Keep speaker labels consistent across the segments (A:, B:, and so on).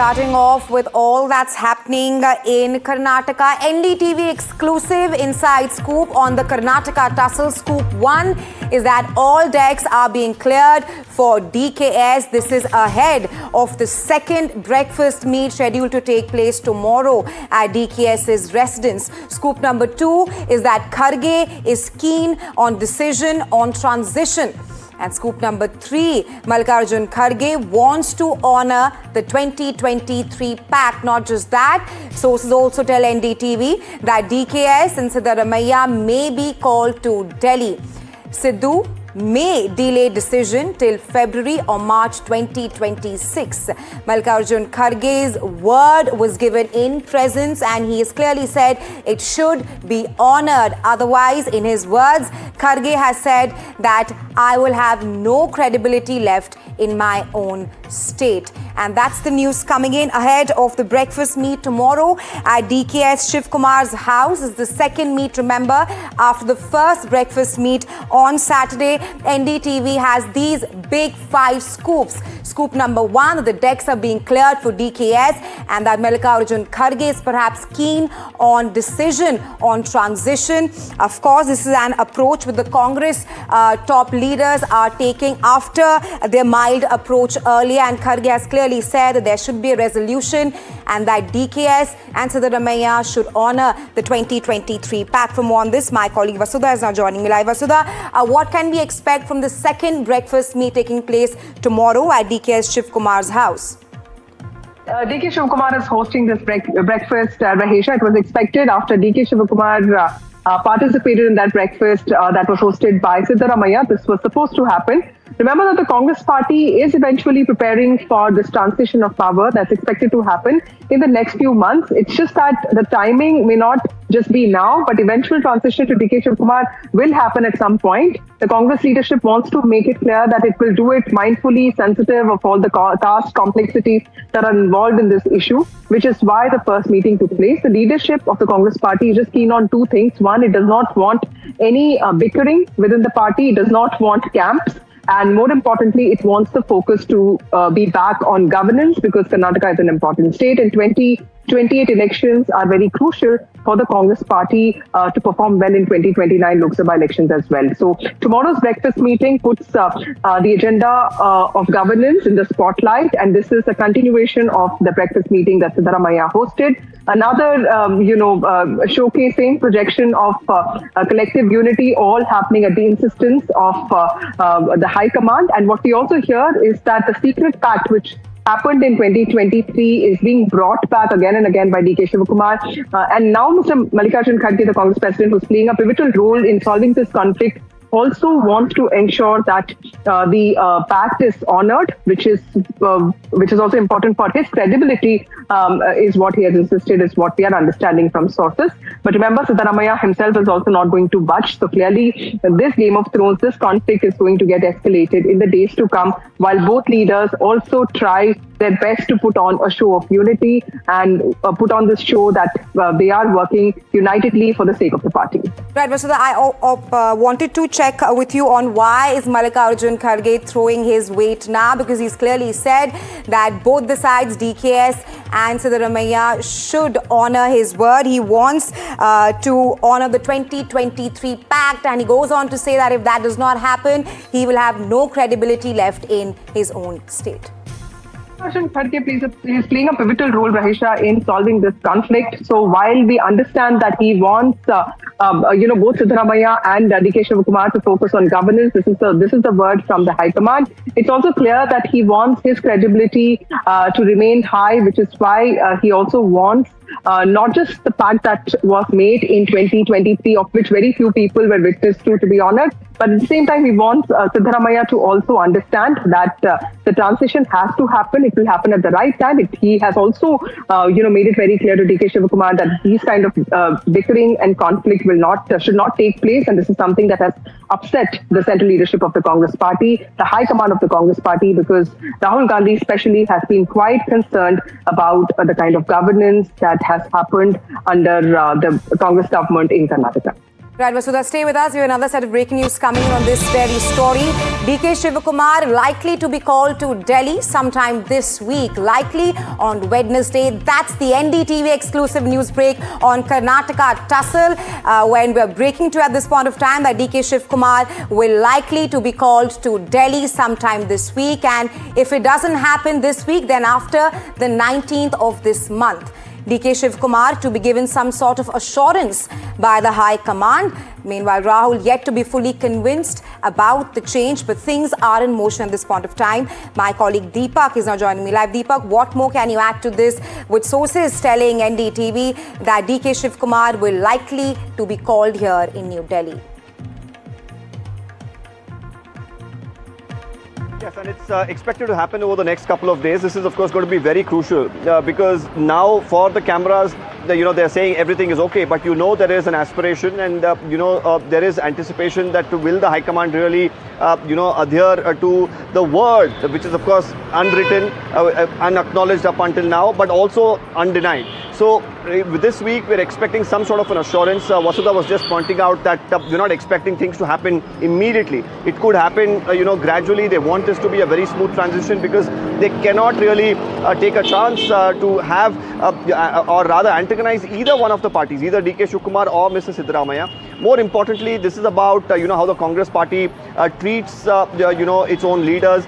A: starting off with all that's happening in Karnataka. NDTV exclusive inside scoop on the Karnataka Tussle. Scoop 1 is that all decks are being cleared for DKS. This is ahead of the second breakfast meet scheduled to take place tomorrow at DKS's residence. Scoop number 2 is that Kharge is keen on decision on transition. And scoop number 3, Mallikarjun Kharge wants to honor the 2023 pact. Not just that, sources also tell NDTV that DKS and Siddaramaiah may be called to Delhi. Sidhu may delay decision till February or March 2026. Mallikarjun Kharge's word was given in presence and he has clearly said it should be honored. Otherwise, in his words, Kharge has said that I will have no credibility left in my own state. And that's the news coming in ahead of the breakfast meet tomorrow at DKS Shivakumar's house. Is the second meet, remember, after the first breakfast meet on Saturday. NDTV has these big 5 scoops. Scoop number 1, the decks are being cleared for DKS and that Mallikarjun Kharge is perhaps keen on decision on transition. Of course, this is an approach with the Congress top leaders are taking after their mild approach earlier, and Kharge has clearly said that there should be a resolution and that DKS and Siddaramaiah should honor the 2023 pact. For more on this, my colleague Vasudha is now joining me live. Vasudha, what can we expect from the second breakfast meet taking place tomorrow at DKS Shivakumar's house?
B: DK Shivakumar is hosting this breakfast, Rahesha. It was expected after DK Shivakumar participated in that breakfast that was hosted by Siddaramaiah. This was supposed to happen. Remember that the Congress party is eventually preparing for this transition of power that's expected to happen in the next few months. It's just that the timing may not just be now, but eventual transition to DK Shivakumar will happen at some point. The Congress leadership wants to make it clear that it will do it mindfully, sensitive of all the caste complexities that are involved in this issue, which is why the first meeting took place. The leadership of the Congress party is just keen on 2 things. One, it does not want any bickering within the party. It does not want camps. And more importantly, it wants the focus to be back on governance because Karnataka is an important state and 2028 elections are very crucial for the Congress party to perform well in 2029 Lok Sabha elections as well. So tomorrow's breakfast meeting puts the agenda of governance in the spotlight, and this is a continuation of the breakfast meeting that Siddaramaiah hosted. Another, showcasing projection of collective unity, all happening at the insistence of the High Command. And what we also hear is that the secret pact, which happened in 2023, is being brought back again and again by DK Shivakumar. And now Mr. Mallikarjun Kharge, the Congress president, who's playing a pivotal role in solving this conflict, also wants to ensure that the pact is honored, which is also important for his credibility, is what he has insisted, is what we are understanding from sources. But remember, Siddaramaiah himself is also not going to budge. So clearly, this Game of Thrones, this conflict is going to get escalated in the days to come, while both leaders also try their best to put on a show of unity and put on this show that they are working unitedly for the sake of the party.
A: Right, Vasudha, I wanted to check with you on why is Mallikarjun Kharge throwing his weight now, because he's clearly said that both the sides, DKS and Siddaramaiah, should honor his word. He wants to honor the 2023 pact, and he goes on to say that if that does not happen, he will have no credibility left in his own state.
B: Kharge is playing a pivotal role, Rahesha, in solving this conflict. So while we understand that he wants, both Siddaramaiah and DK Shivakumar to focus on governance, this is the word from the High Command. It's also clear that he wants his credibility to remain high, which is why he also wants not just the pact that was made in 2023, of which very few people were witness to be honored, but at the same time, he wants Siddaramaiah to also understand that the transition has to happen. It will happen at the right time. He has also, made it very clear to DK Shivakumar that these kind of bickering and conflict should not take place, and this is something that has upset the central leadership of the Congress party, the high command of the Congress party, because Rahul Gandhi especially has been quite concerned about the kind of governance that has happened under the Congress government in Karnataka.
A: Right, Vasudha, stay with us. We have another set of breaking news coming in on this very story. DK Shivakumar likely to be called to Delhi sometime this week, likely on Wednesday. That's the NDTV exclusive news break on Karnataka Tussle. When we're breaking to at this point of time that DK Shivakumar will likely to be called to Delhi sometime this week. And if it doesn't happen this week, then after the 19th of this month. DK Shivakumar to be given some sort of assurance by the High Command. Meanwhile, Rahul yet to be fully convinced about the change, but things are in motion at this point of time. My colleague Deepak is now joining me live. Deepak, what more can you add to this, with sources telling NDTV that DK Shivakumar will likely to be called here in New Delhi?
C: Yes, and it's expected to happen over the next couple of days. This is, of course, going to be very crucial because now for the cameras, they're saying everything is okay, but there is an aspiration and, there is anticipation that will the High Command really, adhere to the word, which is, of course, unwritten, unacknowledged up until now, but also undenied. So this week, we're expecting some sort of an assurance. Vasudha was just pointing out that we're not expecting things to happen immediately. It could happen, gradually. They want this to be a very smooth transition because they cannot really take a chance to have, or rather antagonize either one of the parties, either DK Shivakumar or Mr. Siddaramaiah. More importantly, this is about, how the Congress party treats, its own leaders.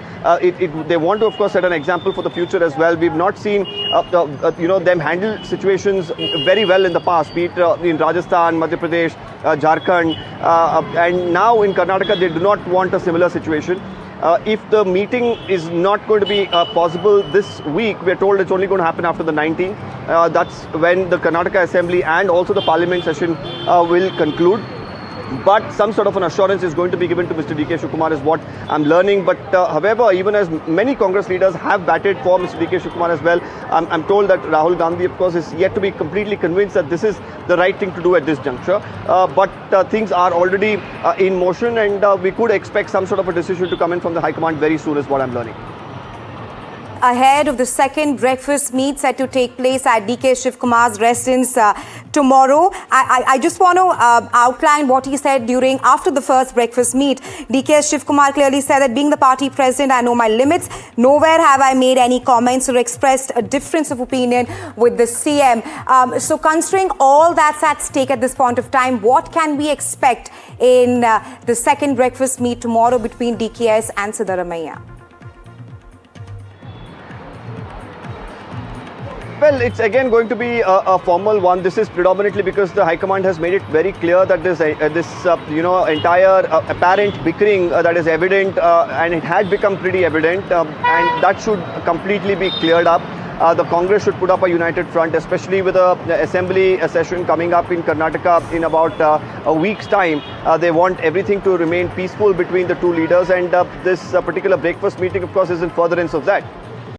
C: They want to, of course, set an example for the future as well. We've not seen, them handle situations very well in the past, be it in Rajasthan, Madhya Pradesh, Jharkhand, and now in Karnataka, they do not want a similar situation. If the meeting is not going to be possible this week, we are told it's only going to happen after the 19th. That's when the Karnataka Assembly and also the Parliament session will conclude. But some sort of an assurance is going to be given to Mr. DK Shivakumar is what I'm learning. But however, even as many Congress leaders have batted for Mr. DK Shivakumar as well, I'm told that Rahul Gandhi, of course, is yet to be completely convinced that this is the right thing to do at this juncture. But things are already in motion and we could expect some sort of a decision to come in from the High Command very soon is what I'm learning.
A: Ahead of the second breakfast meet set to take place at DK Shivakumar's residence tomorrow. I just want to outline what he said after the first breakfast meet. DK Shivakumar clearly said that being the party president, I know my limits. Nowhere have I made any comments or expressed a difference of opinion with the CM. So considering all that's at stake at this point of time, what can we expect in the second breakfast meet tomorrow between DKS and Siddaramaiah?
C: Well, it's again going to be a formal one. This is predominantly because the High Command has made it very clear that this entire apparent bickering that is evident and it had become pretty evident and that should completely be cleared up. The Congress should put up a united front, especially with the assembly session coming up in Karnataka in about a week's time. They want everything to remain peaceful between the two leaders and this particular breakfast meeting, of course, is in furtherance of that.